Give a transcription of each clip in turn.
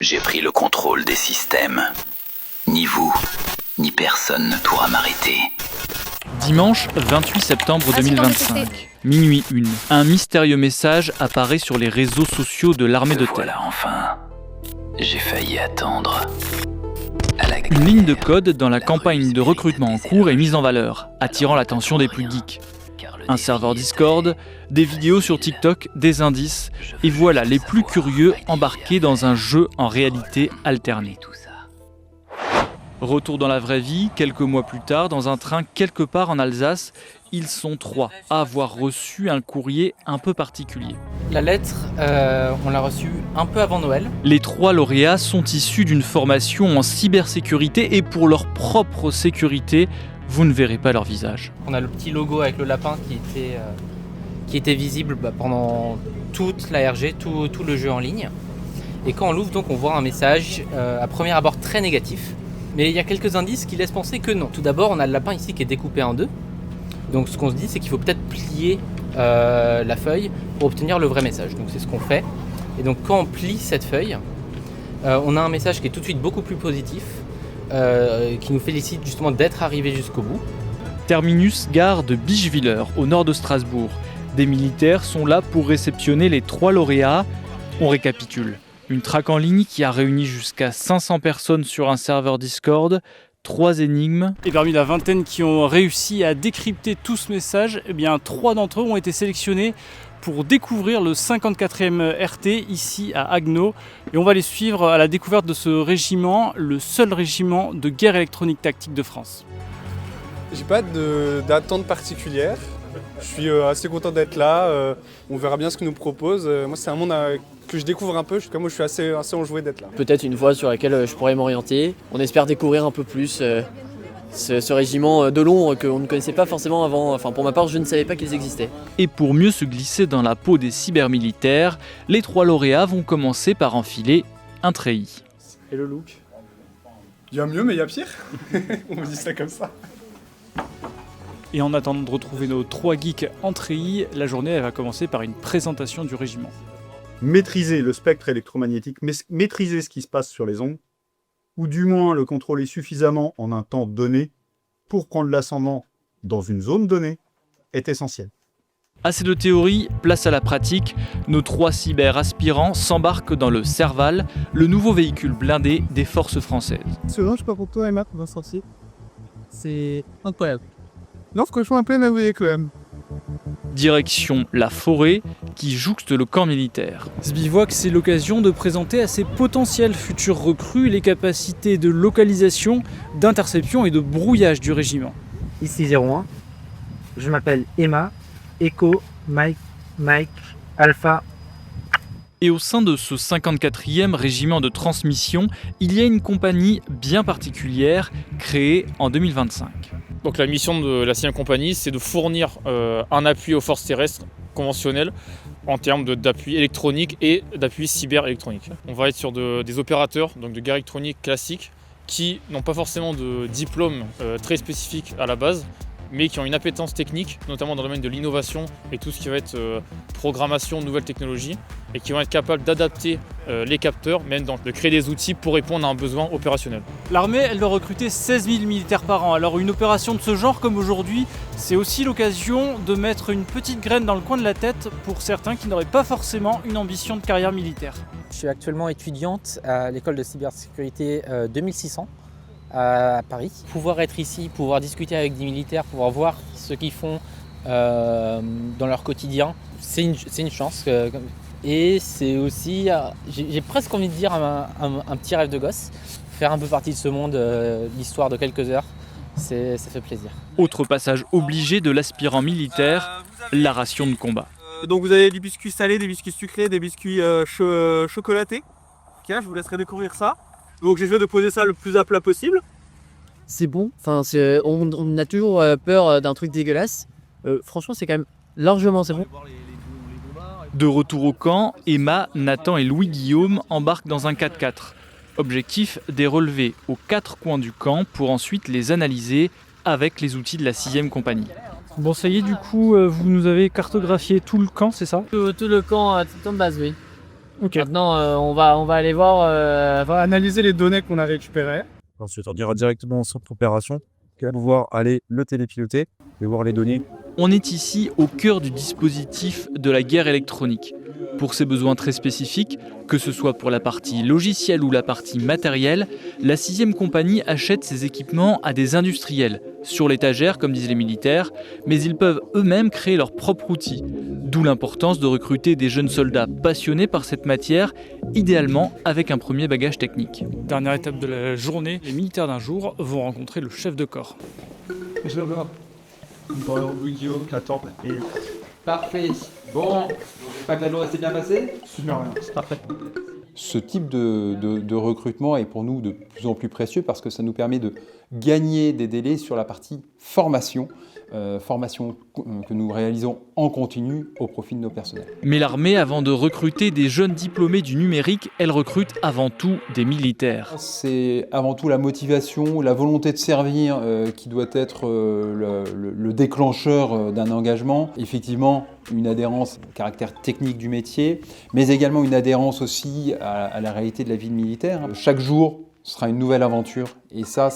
J'ai pris le contrôle des systèmes. Ni vous, ni personne ne pourra m'arrêter. Dimanche 28 septembre 2025, minuit 1. Un mystérieux message apparaît sur les réseaux sociaux de l'armée de terre. Voilà enfin. J'ai failli attendre. Une ligne de code dans la campagne de recrutement en cours est mise en valeur, attirant l'attention des plus geeks. Un serveur Discord, des vidéos sur TikTok, des indices, et voilà les plus curieux embarqués dans un jeu en réalité alternée. Retour dans la vraie vie, quelques mois plus tard, dans un train quelque part en Alsace, ils sont 3 à avoir reçu un courrier un peu particulier. La lettre, on l'a reçue un peu avant Noël. Les 3 lauréats sont issus d'une formation en cybersécurité et pour leur propre sécurité, vous ne verrez pas leur visage. On a le petit logo avec le lapin qui était visible pendant toute la RG, tout le jeu en ligne. Et quand on l'ouvre, donc, on voit un message à premier abord très négatif. Mais il y a quelques indices qui laissent penser que non. Tout d'abord, on a le lapin ici qui est découpé en 2. Donc ce qu'on se dit, c'est qu'il faut peut-être plier la feuille pour obtenir le vrai message. Donc c'est ce qu'on fait. Et donc quand on plie cette feuille, on a un message qui est tout de suite beaucoup plus positif, qui nous félicite justement d'être arrivé jusqu'au bout. Terminus gare de Bischwiller, au nord de Strasbourg. Des militaires sont là pour réceptionner les 3 lauréats. On récapitule. Une traque en ligne qui a réuni jusqu'à 500 personnes sur un serveur Discord, 3 énigmes. Et parmi la vingtaine qui ont réussi à décrypter tout ce message, 3 d'entre eux ont été sélectionnés pour découvrir le 54e RT ici à Haguenau. Et on va les suivre à la découverte de ce régiment, le seul régiment de guerre électronique tactique de France. J'ai pas d'attente particulière. Je suis assez content d'être là. On verra bien ce qu'ils nous proposent. Moi, c'est un monde que je découvre un peu. Moi, je suis assez enjoué d'être là. Peut-être une voie sur laquelle je pourrais m'orienter. On espère découvrir un peu plus ce régiment de Londres qu'on ne connaissait pas forcément avant. Enfin, pour ma part, je ne savais pas qu'ils existaient. Et pour mieux se glisser dans la peau des cybermilitaires, les 3 lauréats vont commencer par enfiler un treillis. Et le look ? Il y a mieux, mais il y a pire. On me dit ça comme ça. Et en attendant de retrouver nos 3 geeks en treillis, la journée elle va commencer par une présentation du régiment. Maîtriser le spectre électromagnétique, maîtriser ce qui se passe sur les ondes, ou du moins le contrôler suffisamment en un temps donné pour prendre l'ascendant dans une zone donnée, est essentiel. Assez de théorie, place à la pratique. Nos 3 cyber-aspirants s'embarquent dans le Serval, le nouveau véhicule blindé des forces françaises. Je sais pas pour toi, Emma, pour sortir. C'est incroyable. Non, franchement, un peu énervé quand même. Direction la forêt qui jouxte le camp militaire. Ce bivouac, c'est l'occasion de présenter à ses potentiels futurs recrues les capacités de localisation, d'interception et de brouillage du régiment. Ici 01, je m'appelle Emma, Echo, Mike, Alpha. Et au sein de ce 54e régiment de transmission, il y a une compagnie bien particulière créée en 2025. Donc la mission de la 6e compagnie, c'est de fournir un appui aux forces terrestres conventionnelles en termes d'appui électronique et d'appui cyber-électronique. On va être sur des opérateurs donc de guerre électronique classiques qui n'ont pas forcément de diplôme très spécifique à la base, mais qui ont une appétence technique, notamment dans le domaine de l'innovation et tout ce qui va être programmation, nouvelles technologies, et qui vont être capables d'adapter les capteurs, même de créer des outils pour répondre à un besoin opérationnel. L'armée, elle doit recruter 16 000 militaires par an. Alors une opération de ce genre, comme aujourd'hui, c'est aussi l'occasion de mettre une petite graine dans le coin de la tête pour certains qui n'auraient pas forcément une ambition de carrière militaire. Je suis actuellement étudiante à l'école de cybersécurité 2600. À Paris. Pouvoir être ici, pouvoir discuter avec des militaires, pouvoir voir ce qu'ils font dans leur quotidien, c'est une chance. Et c'est aussi, j'ai presque envie de dire un petit rêve de gosse. Faire un peu partie de ce monde, l'histoire de quelques heures, ça fait plaisir. Autre passage obligé de l'aspirant militaire, la ration de combat. Donc vous avez des biscuits salés, des biscuits sucrés, des biscuits chocolatés. Ok, je vous laisserai découvrir ça. Donc j'essaie de poser ça le plus à plat possible. C'est bon, enfin, on a toujours peur d'un truc dégueulasse. Franchement, c'est quand même largement c'est bon. De retour au camp, Emma, Nathan et Louis-Guillaume embarquent dans un 4x4. Objectif, des relevés aux 4 coins du camp pour ensuite les analyser avec les outils de la 6e compagnie. Bon, ça y est, du coup, vous nous avez cartographié tout le camp, c'est ça ? Tout le camp, tout en base, oui. Ok. Maintenant, on va aller voir. On va analyser les données qu'on a récupérées. Ensuite, on ira directement au centre d'opération pour pouvoir aller le télépiloter et voir les données. On est ici au cœur du dispositif de la guerre électronique. Pour ses besoins très spécifiques, que ce soit pour la partie logicielle ou la partie matérielle, la 6e compagnie achète ses équipements à des industriels, sur l'étagère comme disent les militaires, mais ils peuvent eux-mêmes créer leurs propres outils. D'où l'importance de recruter des jeunes soldats passionnés par cette matière, idéalement avec un premier bagage technique. Dernière étape de la journée, les militaires d'un jour vont rencontrer le chef de corps. Parfait. Bon, j'espère que la journée s'est bien passée. Super bien, c'est parfait. Ce type de recrutement est pour nous de plus en plus précieux parce que ça nous permet de gagner des délais sur la partie formation, formation que nous réalisons en continu au profit de nos personnels. Mais l'armée, avant de recruter des jeunes diplômés du numérique, elle recrute avant tout des militaires. C'est avant tout la motivation, la volonté de servir qui doit être le déclencheur d'un engagement. Effectivement, une adhérence au caractère technique du métier, mais également une adhérence aussi à la réalité de la vie de militaire. Chaque jour sera une nouvelle aventure et ça,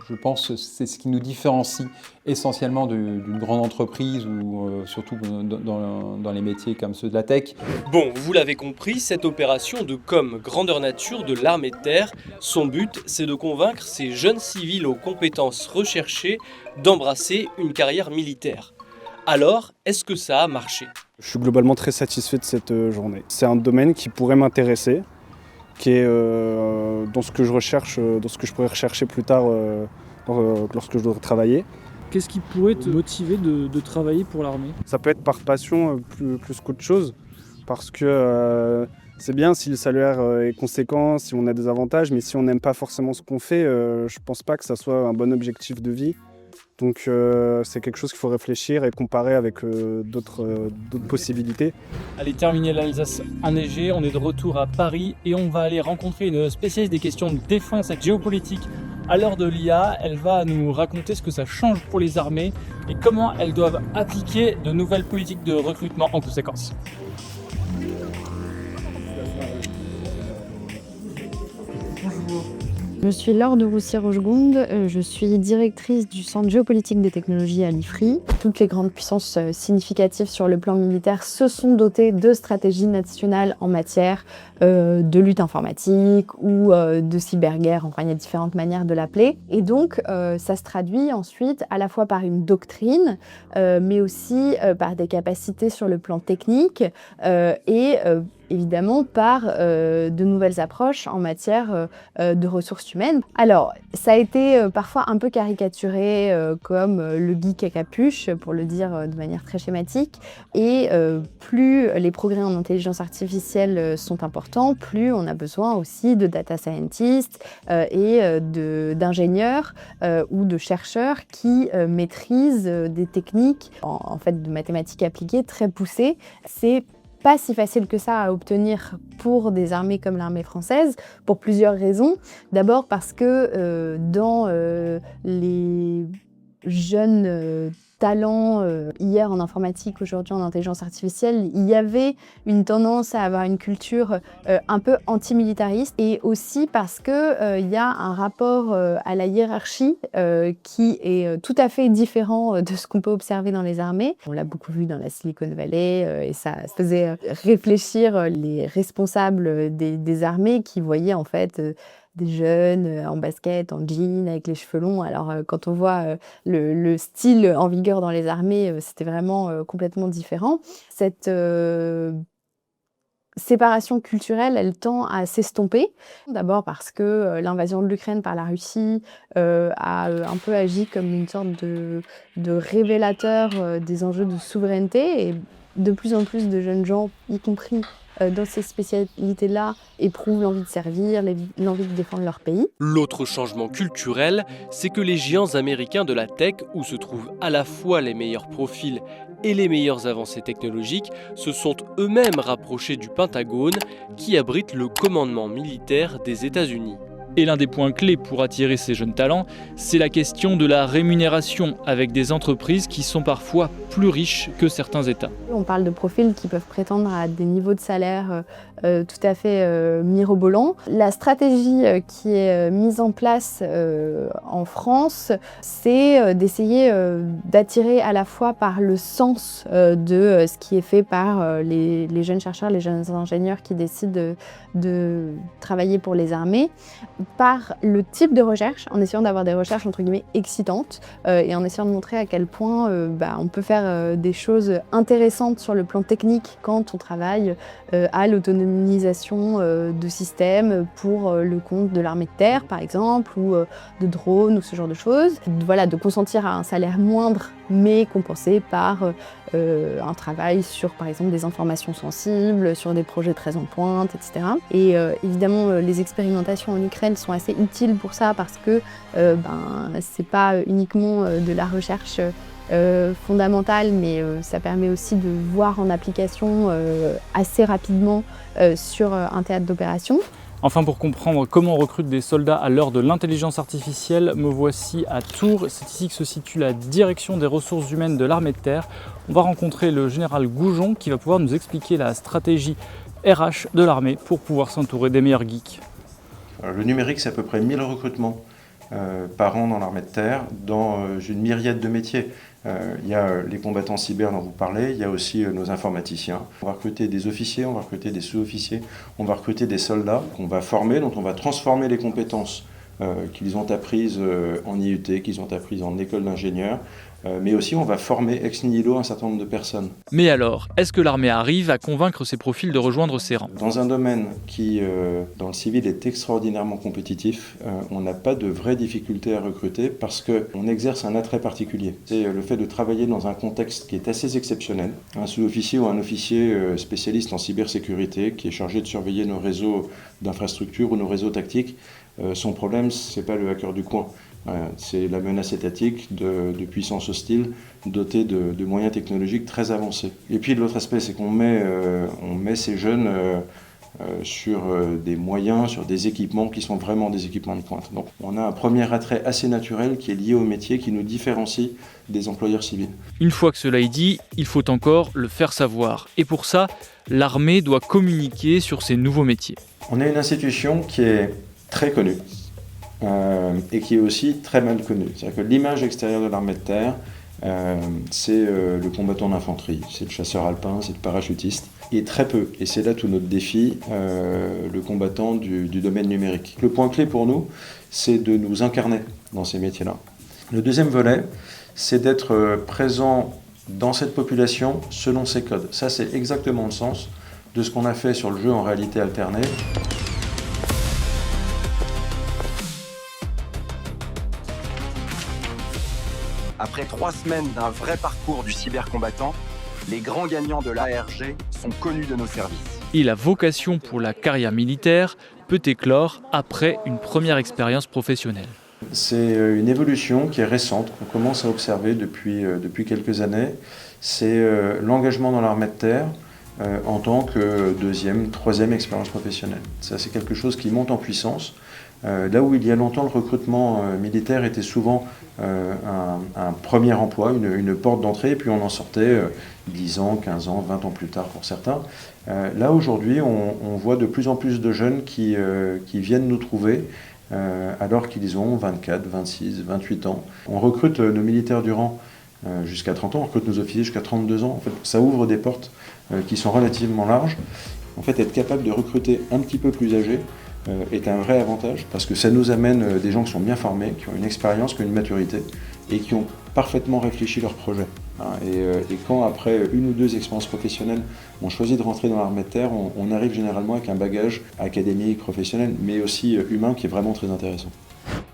je pense, c'est ce qui nous différencie essentiellement d'une grande entreprise ou surtout dans les métiers comme ceux de la tech. Bon, vous l'avez compris, cette opération de com grandeur nature de l'armée de terre, son but, c'est de convaincre ces jeunes civils aux compétences recherchées d'embrasser une carrière militaire. Alors, est-ce que ça a marché ? Je suis globalement très satisfait de cette journée. C'est un domaine qui pourrait m'intéresser, qui est dans ce que je recherche, dans ce que je pourrais rechercher plus tard lorsque je dois travailler. Qu'est-ce qui pourrait te motiver de travailler pour l'armée ? Ça peut être par passion plus qu'autre chose, parce que c'est bien si le salaire est conséquent, si on a des avantages, mais si on n'aime pas forcément ce qu'on fait, je pense pas que ça soit un bon objectif de vie. Donc c'est quelque chose qu'il faut réfléchir et comparer avec d'autres possibilités. Allez, terminer l'Alsace enneigée, on est de retour à Paris et on va aller rencontrer une spécialiste des questions de défense et de géopolitique à l'heure de l'IA. Elle va nous raconter ce que ça change pour les armées et comment elles doivent appliquer de nouvelles politiques de recrutement en conséquence. Bonjour. Je suis Laure de Roussier-Rochegonde, je suis directrice du Centre géopolitique des technologies à l'IFRI. Toutes les grandes puissances significatives sur le plan militaire se sont dotées de stratégies nationales en matière de lutte informatique ou de cyberguerre, enfin il y a différentes manières de l'appeler. Et donc ça se traduit ensuite à la fois par une doctrine, mais aussi par des capacités sur le plan technique et évidemment par de nouvelles approches en matière de ressources humaines. Alors, ça a été parfois un peu caricaturé comme le geek à capuche, pour le dire de manière très schématique, et plus les progrès en intelligence artificielle sont importants, plus on a besoin aussi de data scientists et d'ingénieurs ou de chercheurs qui maîtrisent des techniques en fait de mathématiques appliquées très poussées. C'est pas si facile que ça à obtenir pour des armées comme l'armée française, pour plusieurs raisons. D'abord parce que dans les jeunes talents hier en informatique, aujourd'hui en intelligence artificielle, il y avait une tendance à avoir une culture un peu antimilitariste et aussi parce que il y a un rapport à la hiérarchie qui est tout à fait différent de ce qu'on peut observer dans les armées. On l'a beaucoup vu dans la Silicon Valley et ça faisait réfléchir les responsables des armées qui voyaient en fait des jeunes en basket, en jean, avec les cheveux longs. Alors quand on voit le style en vigueur dans les armées, c'était vraiment complètement différent. Cette séparation culturelle, elle tend à s'estomper. D'abord parce que l'invasion de l'Ukraine par la Russie a un peu agi comme une sorte de révélateur des enjeux de souveraineté et de plus en plus de jeunes gens, y compris dans ces spécialités-là, éprouvent l'envie de servir, l'envie de défendre leur pays. L'autre changement culturel, c'est que les géants américains de la tech, où se trouvent à la fois les meilleurs profils et les meilleures avancées technologiques, se sont eux-mêmes rapprochés du Pentagone, qui abrite le commandement militaire des États-Unis. Et l'un des points clés pour attirer ces jeunes talents, c'est la question de la rémunération, avec des entreprises qui sont parfois plus riches que certains États. On parle de profils qui peuvent prétendre à des niveaux de salaire tout à fait mirobolants. La stratégie qui est mise en place en France, c'est d'essayer d'attirer à la fois par le sens de ce qui est fait par les jeunes chercheurs, les jeunes ingénieurs qui décident de travailler pour les armées, par le type de recherche, en essayant d'avoir des recherches entre guillemets excitantes et en essayant de montrer à quel point on peut faire des choses intéressantes sur le plan technique quand on travaille à l'autonomisation de systèmes pour le compte de l'armée de terre par exemple, ou de drones ou ce genre de choses. Voilà, de consentir à un salaire moindre mais compensé par un travail sur par exemple des informations sensibles, sur des projets très en pointe, etc. Et évidemment les expérimentations en Ukraine sont assez utiles pour ça parce que c'est pas uniquement de la recherche fondamentale, mais ça permet aussi de voir en application assez rapidement sur un théâtre d'opération. Enfin, pour comprendre comment on recrute des soldats à l'heure de l'intelligence artificielle, me voici à Tours. C'est ici que se situe la direction des ressources humaines de l'armée de terre. On va rencontrer le général Goujon qui va pouvoir nous expliquer la stratégie RH de l'armée pour pouvoir s'entourer des meilleurs geeks. Le numérique, c'est à peu près 1000 recrutements par an dans l'armée de terre, dans une myriade de métiers. Il y a les combattants cyber dont vous parlez, il y a aussi nos informaticiens. On va recruter des officiers, on va recruter des sous-officiers, on va recruter des soldats qu'on va former, dont on va transformer les compétences qu'ils ont apprises en IUT, qu'ils ont apprises en école d'ingénieur, mais aussi on va former ex nihilo un certain nombre de personnes. Mais alors, est-ce que l'armée arrive à convaincre ces profils de rejoindre ses rangs? Dans un domaine qui, dans le civil, est extraordinairement compétitif, on n'a pas de vraies difficultés à recruter parce qu'on exerce un attrait particulier. C'est le fait de travailler dans un contexte qui est assez exceptionnel. Un sous-officier ou un officier spécialiste en cybersécurité qui est chargé de surveiller nos réseaux d'infrastructures ou nos réseaux tactiques, son problème, c'est pas le hacker du coin. C'est la menace étatique de puissances hostiles dotées de moyens technologiques très avancés. Et puis l'autre aspect, c'est qu'on met ces jeunes sur des moyens, sur des équipements qui sont vraiment des équipements de pointe. Donc on a un premier attrait assez naturel qui est lié au métier, qui nous différencie des employeurs civils. Une fois que cela est dit, il faut encore le faire savoir. Et pour ça, l'armée doit communiquer sur ces nouveaux métiers. On a une institution qui est très connue. Et qui est aussi très mal connu. C'est-à-dire que l'image extérieure de l'armée de terre, c'est le combattant d'infanterie, c'est le chasseur alpin, c'est le parachutiste, et très peu, et c'est là tout notre défi, le combattant du domaine numérique. Le point clé pour nous, c'est de nous incarner dans ces métiers-là. Le deuxième volet, c'est d'être présent dans cette population selon ses codes. Ça, c'est exactement le sens de ce qu'on a fait sur le jeu en réalité alternée. Après 3 semaines d'un vrai parcours du cybercombattant, les grands gagnants de l'ARG sont connus de nos services. Et la vocation pour la carrière militaire peut éclore après une première expérience professionnelle. C'est une évolution qui est récente, qu'on commence à observer depuis quelques années. C'est l'engagement dans l'armée de terre en tant que deuxième, troisième expérience professionnelle. Ça, c'est quelque chose qui monte en puissance. Là où il y a longtemps, le recrutement militaire était souvent un premier emploi, une porte d'entrée, et puis on en sortait 10 ans, 15 ans, 20 ans plus tard pour certains. Là, aujourd'hui, on voit de plus en plus de jeunes qui viennent nous trouver alors qu'ils ont 24, 26, 28 ans. On recrute nos militaires du rang jusqu'à 30 ans, on recrute nos officiers jusqu'à 32 ans. En fait, ça ouvre des portes qui sont relativement larges. En fait, être capable de recruter un petit peu plus âgé est un vrai avantage parce que ça nous amène des gens qui sont bien formés, qui ont une expérience, qui ont une maturité et qui ont parfaitement réfléchi leur projet. Et quand, après 1 ou 2 expériences professionnelles, on choisit de rentrer dans l'armée de terre, on arrive généralement avec un bagage académique, professionnel, mais aussi humain qui est vraiment très intéressant.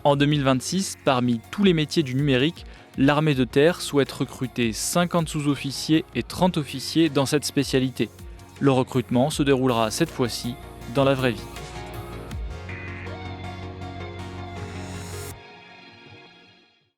En 2026, parmi tous les métiers du numérique, l'armée de terre souhaite recruter 50 sous-officiers et 30 officiers dans cette spécialité. Le recrutement se déroulera cette fois-ci dans la vraie vie.